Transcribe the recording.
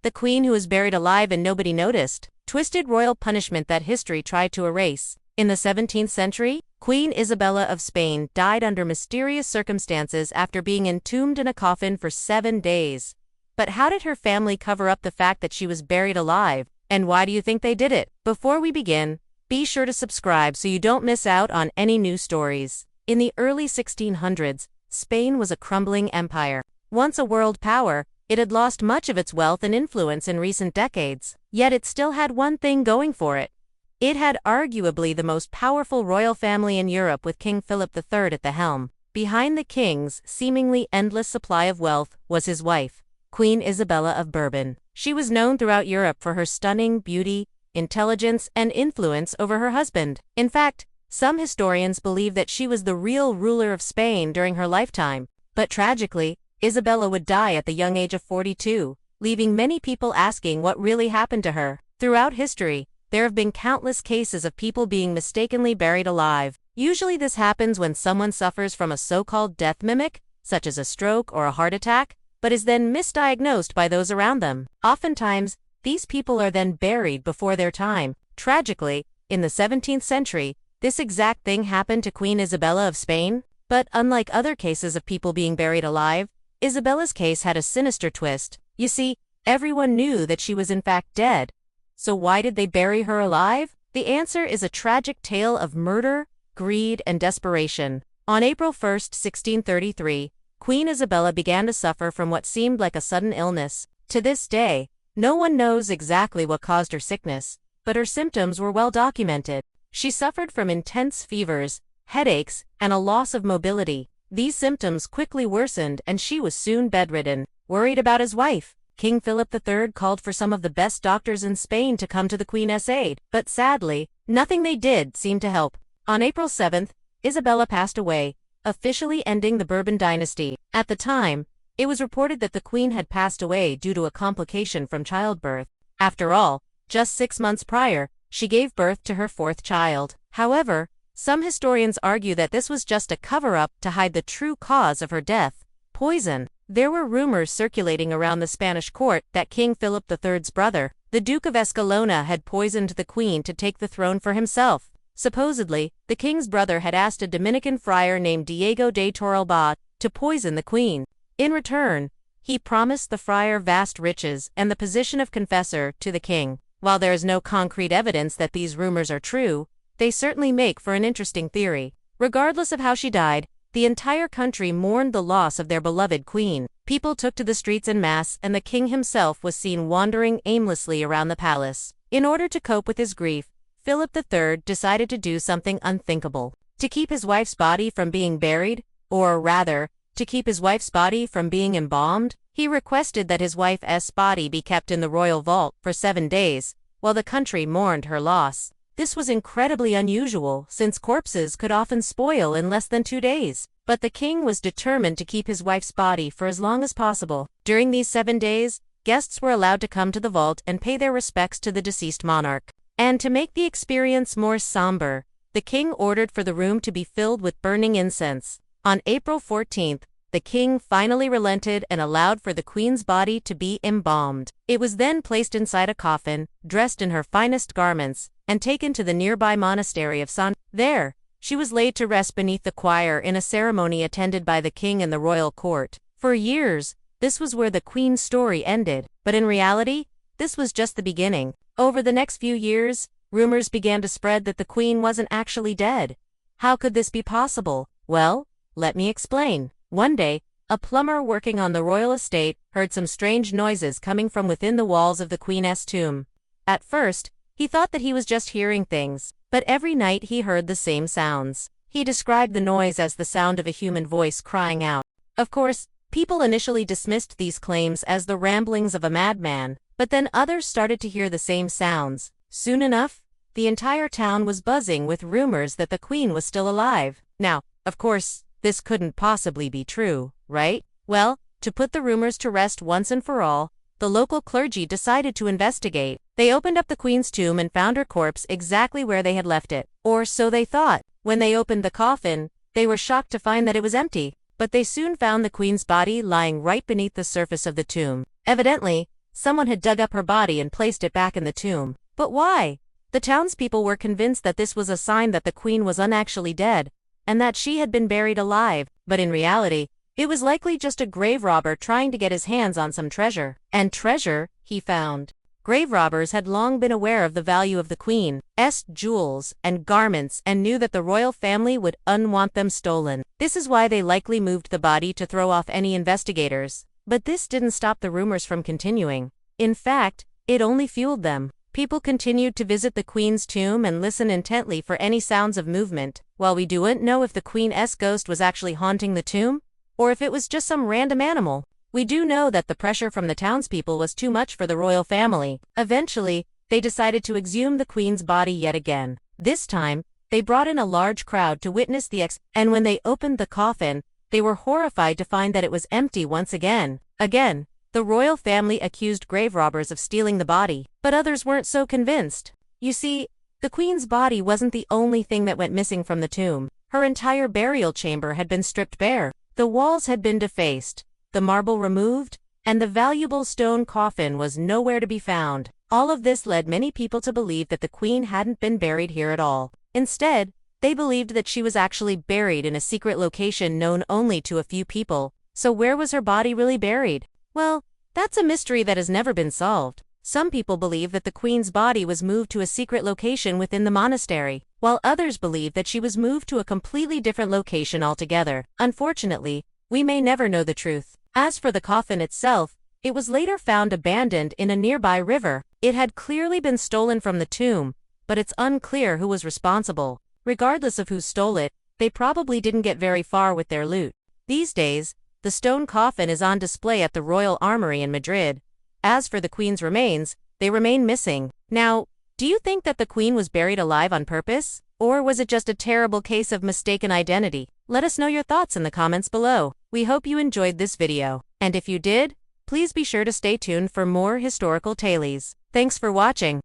the queen who was buried alive and nobody noticed. Twisted royal punishment that history tried to erase. In the 17th century, Queen Isabella of Spain died under mysterious circumstances after being entombed in a coffin for 7 days. But how did her family cover up the fact that she was buried alive, and why do you think they did it? Before we begin, be sure to subscribe so you don't miss out on any new stories. In the early 1600s, Spain was a crumbling empire. Once a world power, it had lost much of its wealth and influence in recent decades. Yet it still had one thing going for it. It had arguably the most powerful royal family in Europe, with King Philip III at the helm. Behind the king's seemingly endless supply of wealth was his wife, Queen Isabella of Bourbon. She was known throughout Europe for her stunning beauty, intelligence, and influence over her husband. In fact, some historians believe that she was the real ruler of Spain during her lifetime. But tragically, Isabella would die at the young age of 42, leaving many people asking what really happened to her. Throughout history, there have been countless cases of people being mistakenly buried alive. Usually this happens when someone suffers from a so-called death mimic, such as a stroke or a heart attack, but is then misdiagnosed by those around them. Oftentimes, these people are then buried before their time. Tragically, in the 17th century, this exact thing happened to Queen Isabella of Spain. But unlike other cases of people being buried alive, Isabella's case had a sinister twist. You see, everyone knew that she was in fact dead. So why did they bury her alive? The answer is a tragic tale of murder, greed, and desperation. On April 1, 1633, Queen Isabella began to suffer from what seemed like a sudden illness. To this day, no one knows exactly what caused her sickness, but her symptoms were well documented. She suffered from intense fevers, headaches, and a loss of mobility. These symptoms quickly worsened and she was soon bedridden. Worried about his wife, King Philip III called for some of the best doctors in Spain to come to the Queen's aid, but sadly, nothing they did seemed to help. On April 7, Isabella passed away, officially ending the Bourbon dynasty. At the time, it was reported that the Queen had passed away due to a complication from childbirth. After all, just 6 months prior, she gave birth to her 4th child. However, some historians argue that this was just a cover-up to hide the true cause of her death: poison. There were rumors circulating around the Spanish court that King Philip III's brother, the Duke of Escalona, had poisoned the Queen to take the throne for himself. Supposedly, the king's brother had asked a Dominican friar named Diego de Torralba to poison the Queen. In return, he promised the friar vast riches and the position of confessor to the king. While there is no concrete evidence that these rumors are true, they certainly make for an interesting theory. Regardless of how she died, the entire country mourned the loss of their beloved queen. People took to the streets en masse, and the king himself was seen wandering aimlessly around the palace. In order to cope with his grief, Philip III decided to do something unthinkable. To keep his wife's body from being buried, or rather, to keep his wife's body from being embalmed, he requested that his wife's body be kept in the royal vault for 7 days, while the country mourned her loss. This was incredibly unusual, since corpses could often spoil in less than 2 days. But the king was determined to keep his wife's body for as long as possible. During these 7 days, guests were allowed to come to the vault and pay their respects to the deceased monarch. And to make the experience more somber, the king ordered for the room to be filled with burning incense. On April 14th, the king finally relented and allowed for the queen's body to be embalmed. It was then placed inside a coffin, dressed in her finest garments, and taken to the nearby monastery of San. There, she was laid to rest beneath the choir in a ceremony attended by the king and the royal court. For years, this was where the queen's story ended, but in reality, this was just the beginning. Over the next few years, rumors began to spread that the queen wasn't actually dead. How could this be possible? Well, let me explain. One day, a plumber working on the royal estate heard some strange noises coming from within the walls of the queen's tomb. At first, he thought that he was just hearing things, but every night he heard the same sounds. He described the noise as the sound of a human voice crying out. Of course, people initially dismissed these claims as the ramblings of a madman, but then others started to hear the same sounds. Soon enough, the entire town was buzzing with rumors that the queen was still alive. Now, of course, this couldn't possibly be true, right? Well, to put the rumors to rest once and for all, the local clergy decided to investigate. They opened up the queen's tomb and found her corpse exactly where they had left it. Or so they thought. When they opened the coffin, they were shocked to find that it was empty. But they soon found the queen's body lying right beneath the surface of the tomb. Evidently, someone had dug up her body and placed it back in the tomb. But why? The townspeople were convinced that this was a sign that the queen was unactually dead, and that she had been buried alive, but in reality, it was likely just a grave robber trying to get his hands on some treasure. And treasure, he found. Grave robbers had long been aware of the value of the queen's jewels and garments and knew that the royal family would unwant them stolen. This is why they likely moved the body to throw off any investigators. But this didn't stop the rumors from continuing. In fact, it only fueled them. People continued to visit the queen's tomb and listen intently for any sounds of movement. While we don't know if the queen's ghost was actually haunting the tomb, or if it was just some random animal, we do know that the pressure from the townspeople was too much for the royal family. Eventually, they decided to exhume the queen's body yet again. This time, they brought in a large crowd to witness and when they opened the coffin, they were horrified to find that it was empty once again. Again, the royal family accused grave robbers of stealing the body, but others weren't so convinced. You see, the queen's body wasn't the only thing that went missing from the tomb. Her entire burial chamber had been stripped bare. The walls had been defaced, the marble removed, and the valuable stone coffin was nowhere to be found. All of this led many people to believe that the queen hadn't been buried here at all. Instead, they believed that she was actually buried in a secret location known only to a few people. So where was her body really buried? Well, that's a mystery that has never been solved. Some people believe that the queen's body was moved to a secret location within the monastery, while others believe that she was moved to a completely different location altogether. Unfortunately, we may never know the truth. As for the coffin itself, it was later found abandoned in a nearby river. It had clearly been stolen from the tomb, but it's unclear who was responsible. Regardless of who stole it, they probably didn't get very far with their loot. These days, the stone coffin is on display at the Royal Armory in Madrid. As for the queen's remains, they remain missing. Now, do you think that the queen was buried alive on purpose? Or was it just a terrible case of mistaken identity? Let us know your thoughts in the comments below. We hope you enjoyed this video. And if you did, please be sure to stay tuned for more historical tales. Thanks for watching.